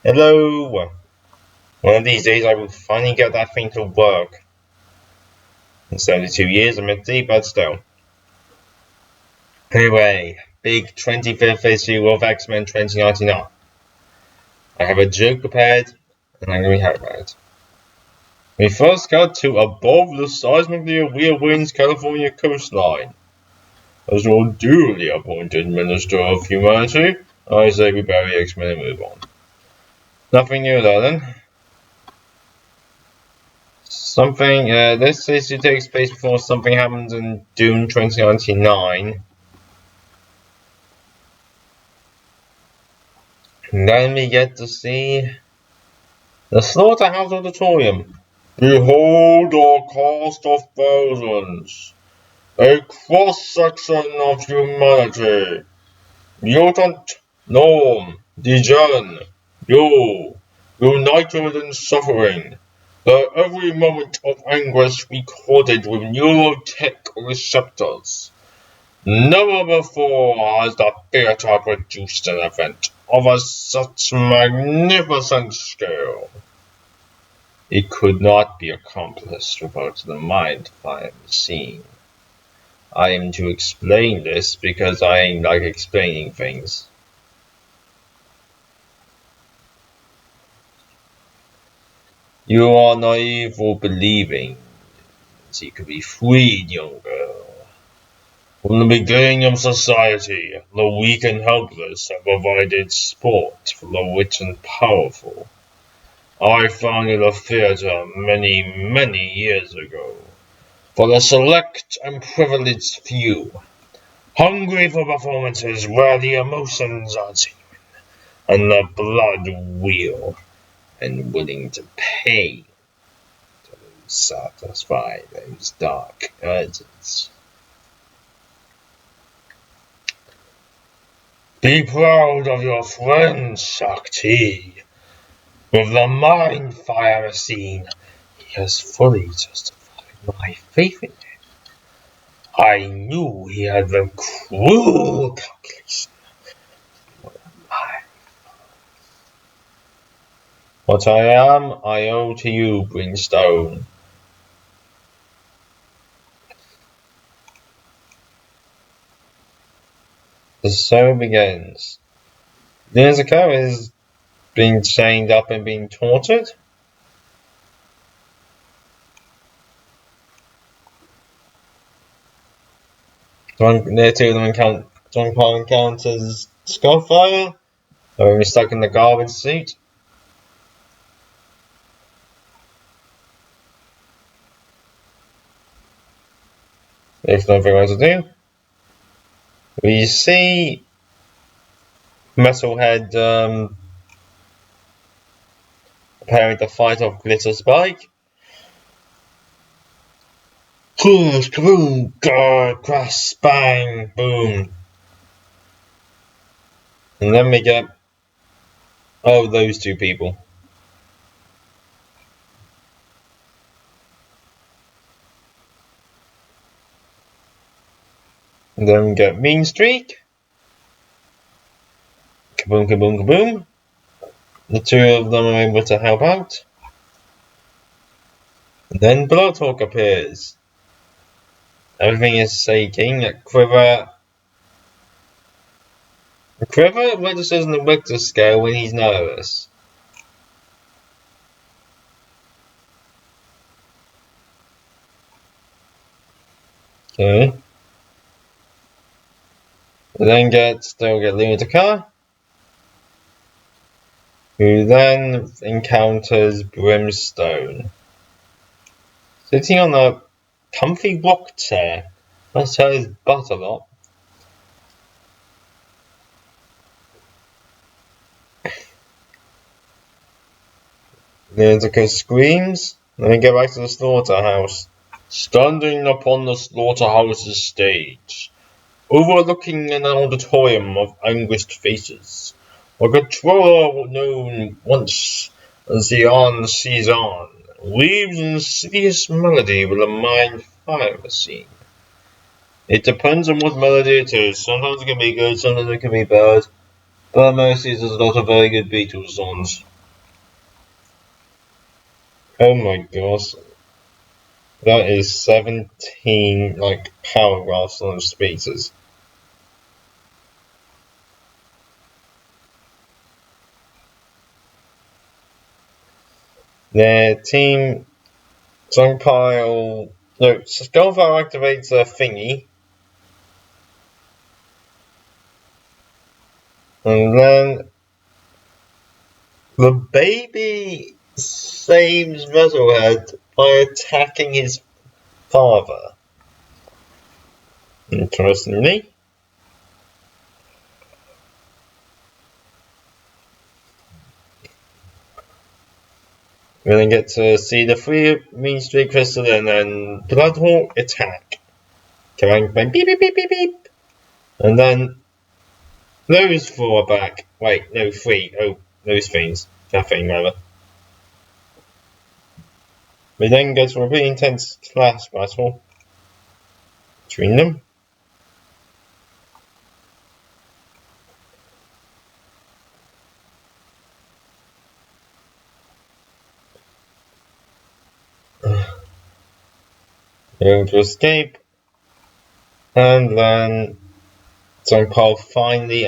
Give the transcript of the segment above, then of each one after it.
Hello! One of these days I will finally get that thing to work. It's only 2 years, admittedly, but still. Anyway, big 25th issue of X-Men 2099. I have a joke prepared, and I'm going to have it. We first got to above the seismically aware winds California coastline. As your duly appointed Minister of Humanity, I say we bury X-Men and move on. Nothing new though, then. This issue takes place before something happens in Doom 2099. And then we get to see the Slaughterhouse Auditorium. Behold our cast of thousands, a cross-section of humanity. Mutant, Norm, Degen, you, united in suffering. Their every moment of anguish recorded with neurotech receptors. Never before has the theatre produced an event of such magnificent scale. It could not be accomplished without the mind-fire machine. I am to explain this because I like explaining things. You are naive for believing that you could be freed, young girl. From the beginning of society, the weak and helpless have provided sport for the rich and powerful. I founded a theatre many, many years ago for the select and privileged few, hungry for performances where the emotions are genuine and the blood real, and willing to pay to satisfy those dark urges. Be proud of your friend, Shakti. With the Mind Fire machine, he has fully justified my faith in him. I knew he had the cruel calculation. What I am, I owe to you, Brimstone. The show begins. Nezuko is being chained up and being tortured. Near two of them John Paul encounters Skullfire, who is stuck in the garbage suit. There's nothing else to do. We see Metalhead preparing to fight off Glitter Spike. Crash, kaboom, crash, bang, boom. And then we get, those two people. And then we get Mean Streak. Kaboom, kaboom, kaboom. The two of them are able to help out. And then Blowtorch appears. Everything is shaking. Quiver registers on the Richter scale when he's nervous. Okay. We then still get Lunatica, who then encounters Brimstone. Sitting on a comfy rock chair. Must hurt his butt a lot. Lunatica screams. Then we get back to the slaughterhouse. Standing upon the slaughterhouse's stage, overlooking an auditorium of anguished faces, a controller known once as the On-Season weaves an insidious melody with a Mind Fire machine. It depends on what melody it is. Sometimes it can be good, sometimes it can be bad, but mostly there's a lot of very good Beatles songs. Oh my gosh. That is 17, paragraphs on speeches. Their team Skullfire activates a thingy. And then the baby saves Metalhead by attacking his father. Interestingly. We're gonna get to see the 3 Mean Street Crystal and then Bloodhawk attack. Going bang, beep beep beep beep beep. And then those 4 are back. Wait, no, 3. Oh, those things. That thing, rather. We then go to a really intense class battle between them. Able to escape. And then Zongpal finally,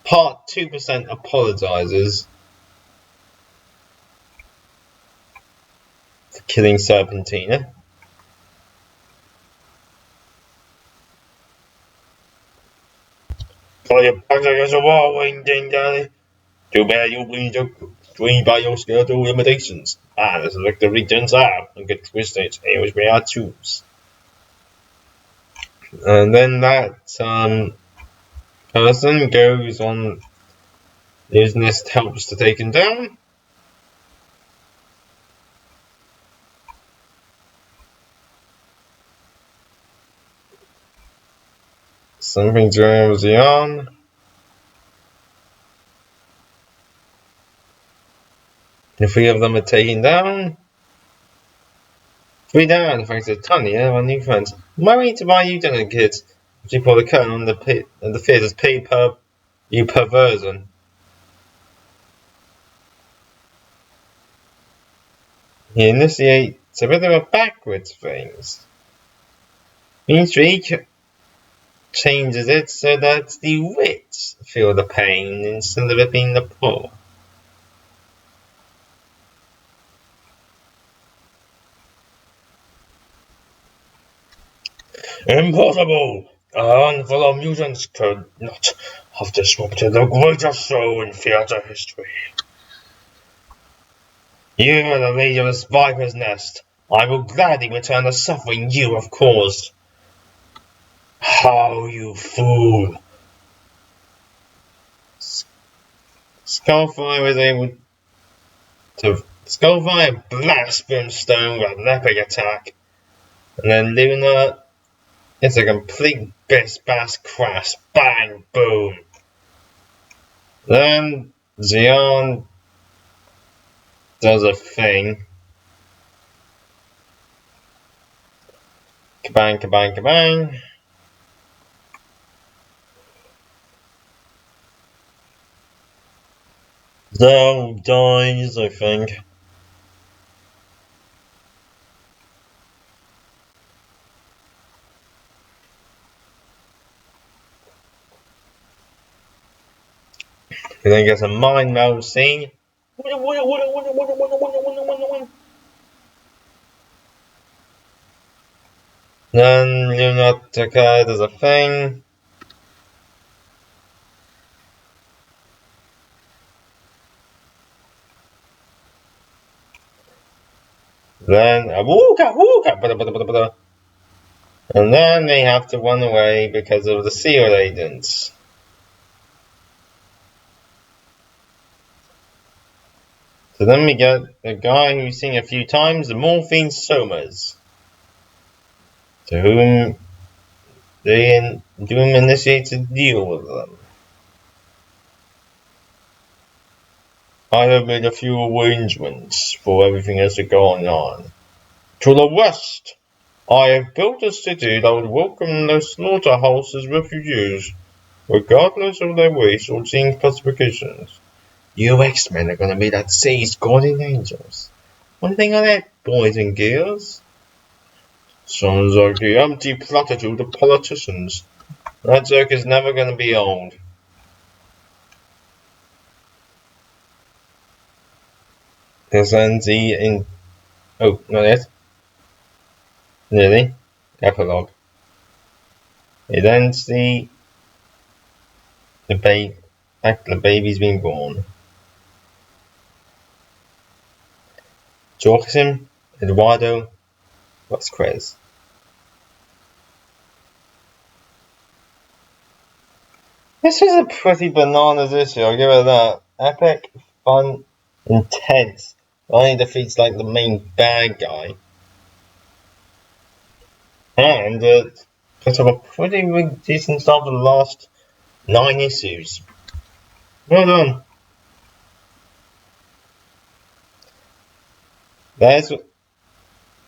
part 2% apologizes for killing Serpentina. Call your back against the wall, Wing Ding Daddy. Too bad you'll be dreamed by your skeletal limitations. As the victory turns out, and get twisted, in which we are choose. And then that person goes on his nest, helps to take him down. Something turns on. The 3 of them are taken down. 3 down, thanks to Tanya, our new friends. Married to my you kids. She pulled the curtain on the theatre's you perversion. He initiates a bit of a backwards things. Mean Street changes it so that the rich feel the pain instead of it being the poor. Impossible! Our fellow mutants could not have disrupted the greatest show in theatre history. You are the leader of this viper's nest. I will gladly return the suffering you have caused. How, you fool! Skullfire is able to blast Brimstone with an epic attack, and then Luna is a complete bass crash. Bang, boom. Then Xion does a thing. Kabang, kabang, kabang. Zell dies, I think. He then gets a mind meld scene. Then Lunatica does a thing. Then wooka, and then they have to run away because of the SEAL agents. So then we get a guy who's seen a few times, the Morphine Somas, to whom they initiate a deal with them. I have made a few arrangements for everything else going on. To the west, I have built a city that would welcome the slaughterhouse's refugees, regardless of their race or gene classifications. You X-Men are gonna be that city's guardian angels. One thing on that, boys and girls. Sounds like the empty platitude of politicians. That joke is never going to be old. This ends in... Oh, not yet. Nearly. Epilogue. It ends the baby's been born. Joachim, Eduardo, Vasquez. This was a pretty bananas issue, I'll give it that. Epic, fun, intense. Only defeats like the main bad guy. And put up a pretty decent start for the last 9 issues. Well done.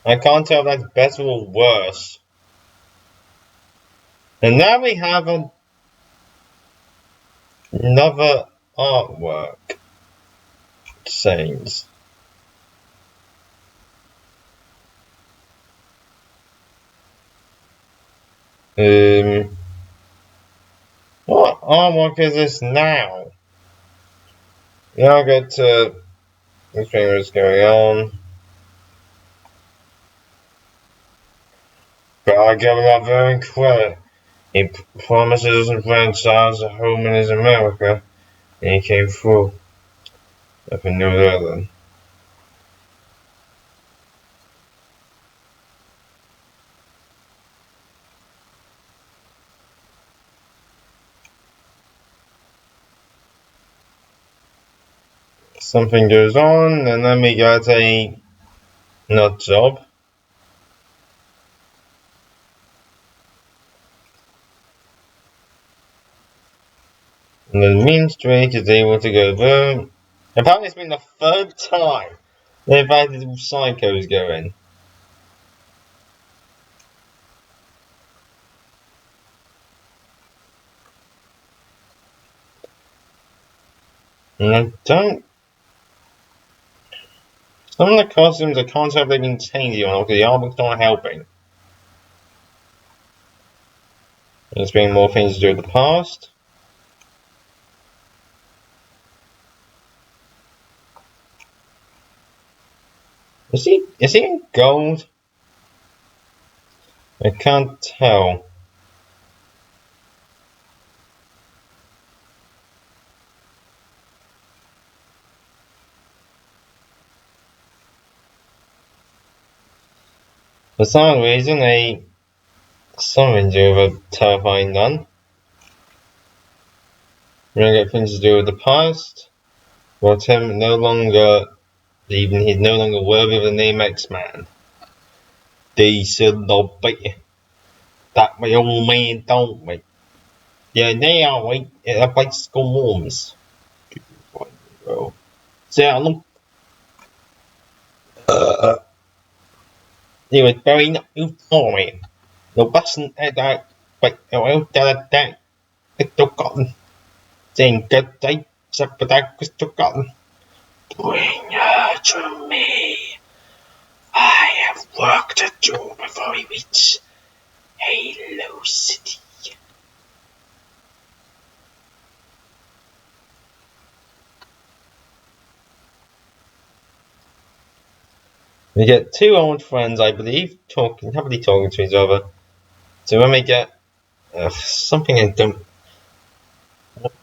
I can't tell if that's better or worse. And now we have another artwork change. What artwork is this now? Now I get to this thing was going on. But I give him a very credit. He promises his grandchild a home in his America, and he came through up in New Zealand. Something goes on, and then we got a nut job. And the mean streak is able to go boom. Apparently it's been the 3rd time they've had the psychos going. And I don't... Some of the costumes I can't tell if they've been changing or not, because the artwork's not helping. There's been more things to do with the past. Is he in gold? I can't tell. For some reason, something to do with a terrifying nun. We're gonna get things to do with the past. Well, Tim he's no longer worthy of the name X-Man. They should not be. That my old man told me. Yeah, they are right at a bicycle norms. So look. He was very not for me. The wasn't at that, but well, that crystal cotton. Saying good day, except for that crystal cotton. Bring her to me. I have work to do before we reach Halo City. We get 2 old friends, I believe, happily talking to each other. So when we get something I don't...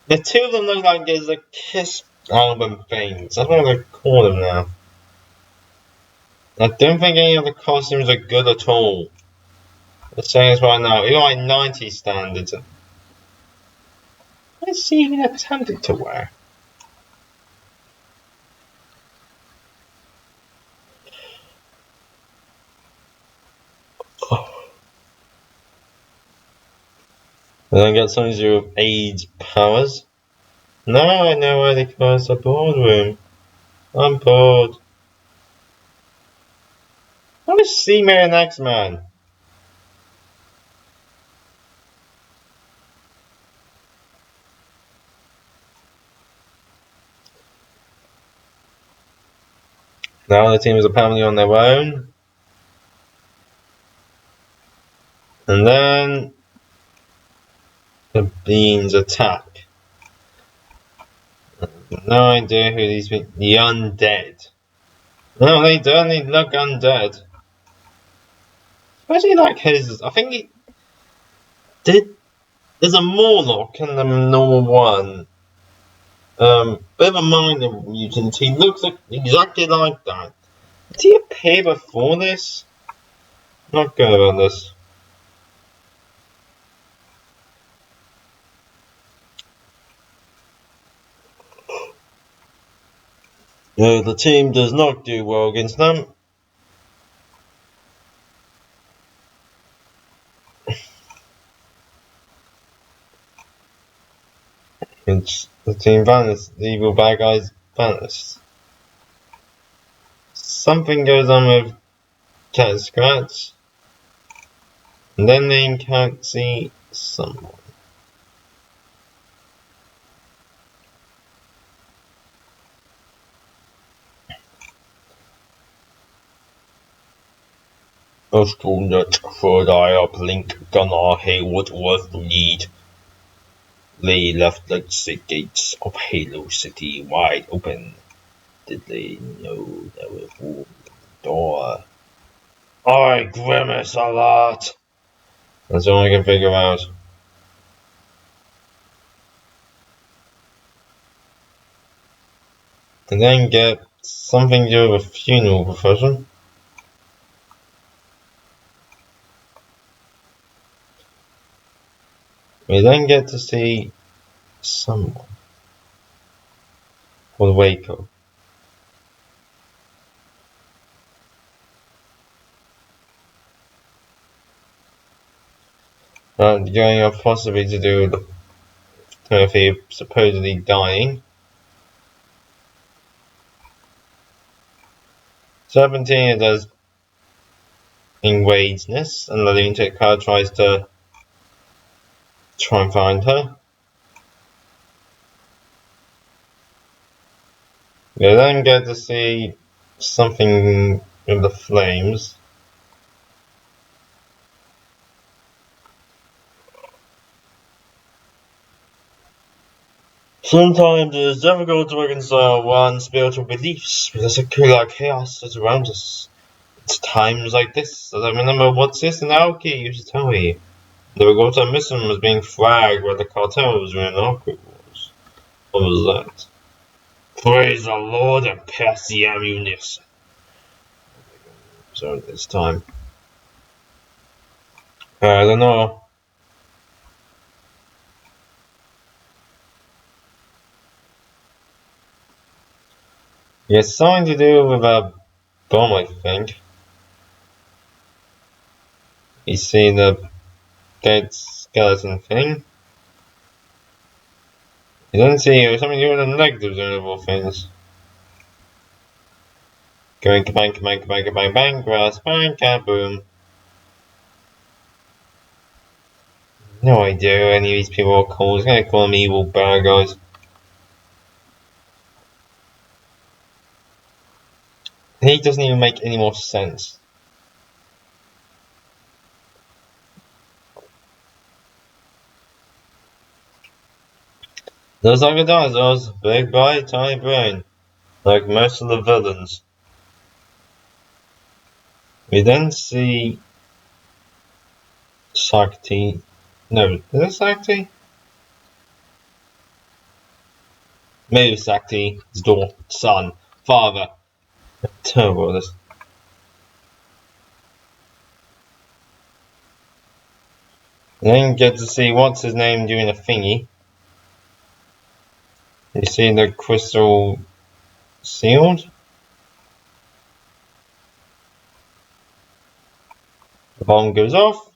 The 2 of them look like there's a Kiss album things. I don't know what to call them now. I don't think any of the costumes are good at all. I'm saying this right now, even like 90s standards. What is she even attempting to wear? And I got something to do with age powers. Now I know why they call it a boardroom. I'm bored. What is She-Man and X-Man? Now the team is apparently on their own. And then the beans attack. No idea who these people. The undead. No, they don't. They look undead. Especially like his. I think he did. There's a Morlock in the normal one. Bit of a minor mutant. He looks exactly like that. Did he appear before this? Not good about this. No, the team does not do well against them. It's the team vanished. The evil bad guys vanished. Something goes on with Cat Scratch. And then they can't see someone. Astronaut, third eye up, Link, Gunnar, Hayward, was the lead. They left the gates of Halo City wide open. Did they know there was a door? I grimace a lot. That's all I can figure out. And then get something to do with a funeral procession. We then get to see someone called Waco. Going off possibly to do with Timothy supposedly dying. 17 does enrageness, and the lunatic card tries to try and find her. We then get to see something with the flames. Sometimes it is difficult to reconcile one's spiritual beliefs with the secular chaos that surrounds us. It's times like this that I remember what Sis and Aoki used to tell me. The Bogota mission was being flagged by the cartels during the Arctic Wars. What was that? Praise the Lord and pass the ammunition. So it's time. I don't know. It's something to do with a bomb, I think. You see the dead skeleton thing. You don't see something to do with the negatives and all things. Going bang, bang, bang, bang, bang, grass, bang, kaboom. No idea who any of these people are called. It's gonna call them evil bad guys. He doesn't even make any more sense. Those are dinosaurs, big bite, tiny brain, like most of the villains. We then see Sakti. No, is it Sakti? Maybe Sakti, his daughter, son, father. Terrible this. And then you get to see what's his name doing a thingy. You see the crystal sealed. The bomb goes off.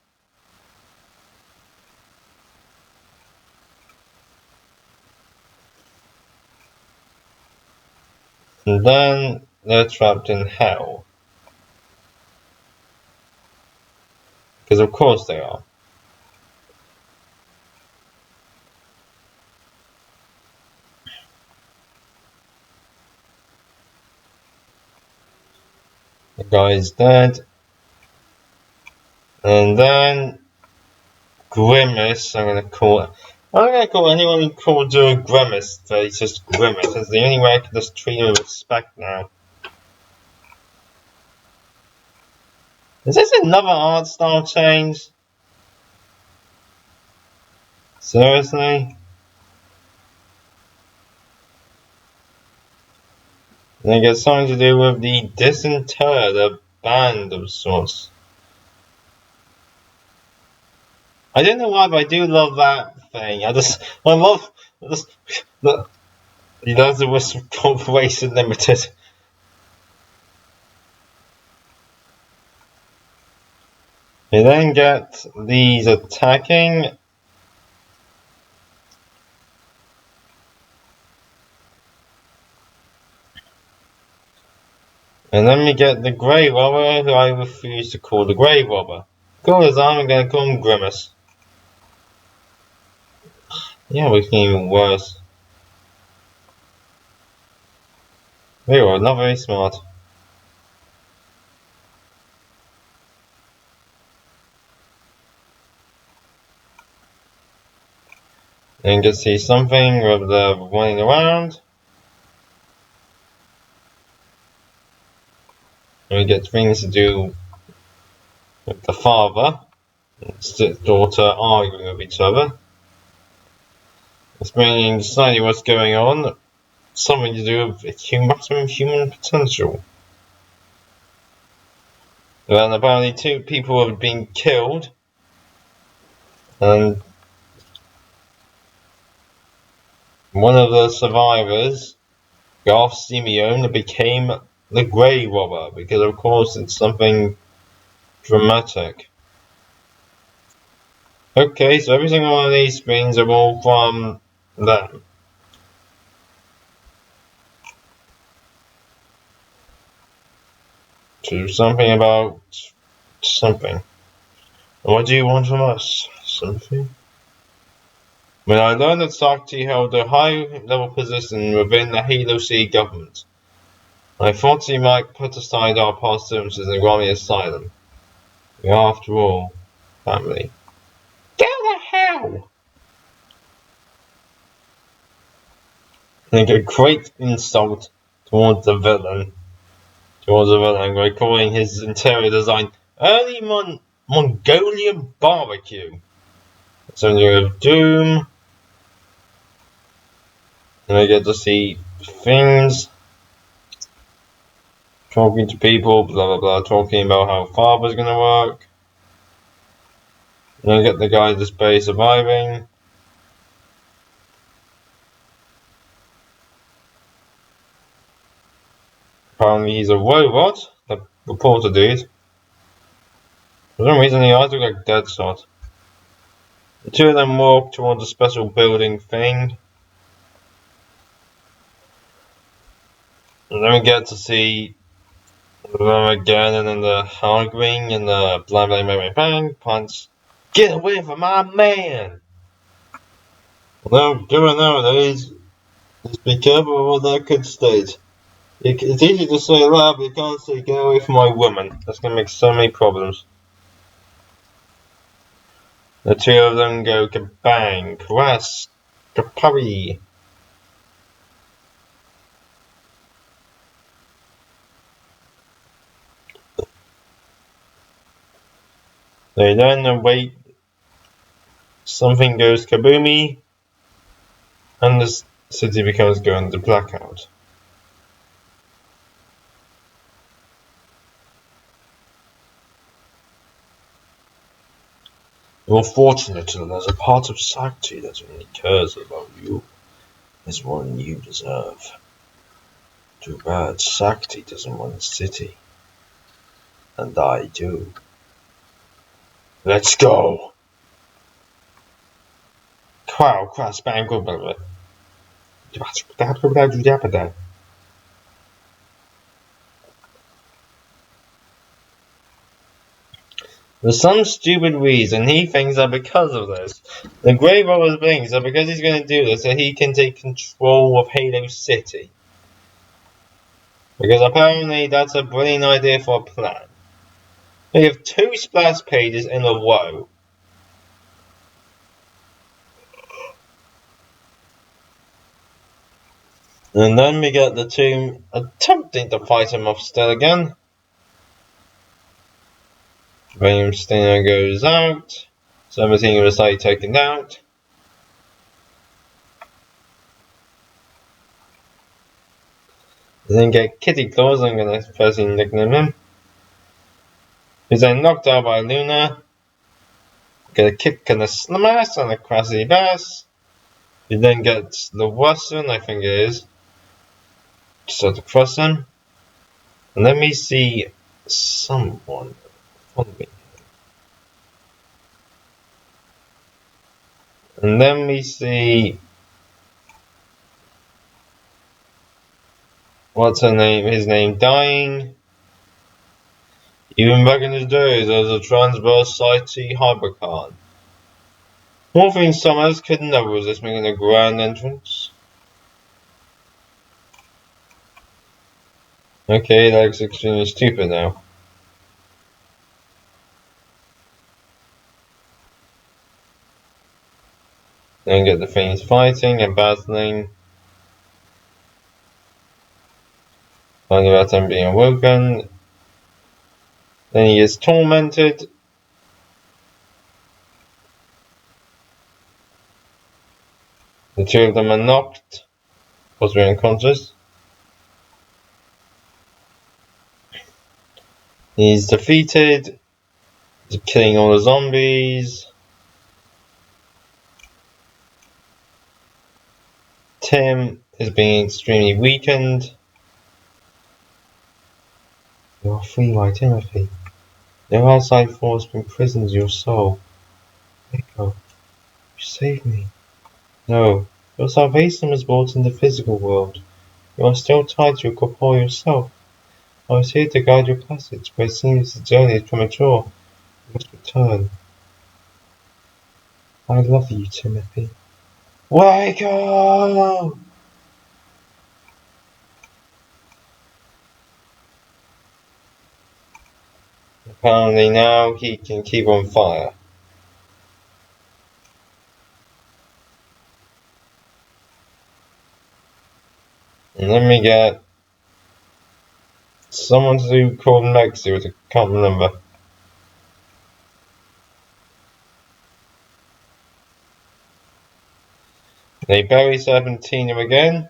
And then they're trapped in hell. Because of course they are. The guy's dead. And then Grimace, I'm gonna call anyone who called Grimace, he's just Grimace. It's the only way I can just treat him with respect now. Is this another art style change? Seriously? I think it's something to do with the Disinter, the band of sorts. I don't know why, but I do love that thing. I love the he does it with Corporation Limited. You then get these attacking. And then we get the Grey Robber, who I refuse to call the Grey Robber. Call his arm, I'm gonna call him Grimace. Yeah, we can even worse. They were not very smart. And you can see something with the running around. And we get things to do with the father and daughter arguing with each other. Explaining slightly what's going on. Something to do with maximum human potential. Then apparently 2 people have been killed. And one of the survivors, Garth Simeon, became the Grey Robber because, of course, it's something dramatic. Okay, so every single one of these screens are all from them. To something about something. What do you want from us? Something? When I learned that Sakti held a high-level position within the Halo C government, I thought he might put aside our past differences and grant me asylum. We are, after all, family. Go to hell! Like a great insult towards the villain. By calling his interior design early Mongolian barbecue. So you have Doom. And I get to see things. Talking to people, blah blah blah, talking about how Father's gonna work. And I get the guy at the space surviving. Apparently he's a robot, the reporter dude. For some reason, the eyes look like Deadshot. The 2 of them walk towards a special building thing. And then we get to see them again, and then the arguing, and the blah blah blah bang punch. Get away from my man! Although, given nowadays, just be careful with what that could state. It's easy to say that, but you can't say get away from my woman. That's gonna make so many problems. The 2 of them go kabang, crash, kapari. They then await. Something goes kaboomy, and the city becomes going into blackout. You're fortunate that there's a part of Sakti that only cares about you. There's one you deserve. Too bad Sakti doesn't want a city. And I do. Let's go! Wow, crash, bang, go, blah, blah. For some stupid reason, he thinks that because of this, the Grey Robber thinks that because he's going to do this, that he can take control of Halo City. Because apparently that's a brilliant idea for a plan. We have 2 splash pages in a row. And then we get the 2 attempting to fight him off still again. William Stinger goes out. 17 was like taken out. Then get Kitty Claus, I'm gonna personally nickname him. He's then knocked out by Luna. Get a kick and a smash and a Krusty Bass. You then get the Watson, I think it is. Just to cross him. And let me see someone following him. And then we see what's her name? His name dying. Even back in the days, there was a Transverse Society Hypercard. Morphine Summers could never resist making a grand entrance. Okay, that looks extremely stupid now. Then get the Fiends fighting and battling. Finding about him being awoken. Then he is tormented. The 2 of them are knocked, possibly unconscious. He's defeated. He's killing all the zombies. Tim is being extremely weakened. You are free, my Timothy. No outside force imprisons your soul. Echo, you saved me. No, your salvation was brought in the physical world. You are still tied to your corporeal self. I was here to guide your passage, but it seems the journey is premature. You must return. I love you, Timothy. Wake up! Apparently now he can keep on fire. And then we get someone to do called Mexi, which I can't remember. They bury Serpentina again.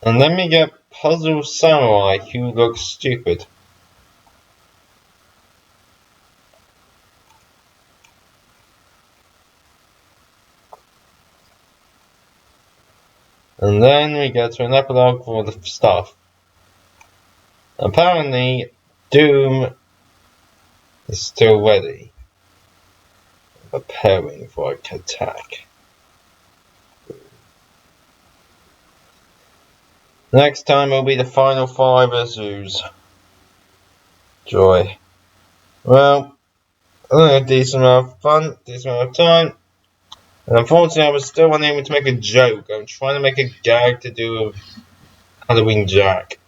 And then we get Puzzle Samurai, who looks stupid. And then we get to an epilogue for the staff. Apparently, Doom is still ready, preparing for an attack. Next time will be the final 5 issues. Joy. Well, I had a decent amount of fun, decent amount of time. And unfortunately, I was still unable to make a joke. I'm trying to make a gag to do with Halloween Jack.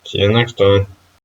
See you next time.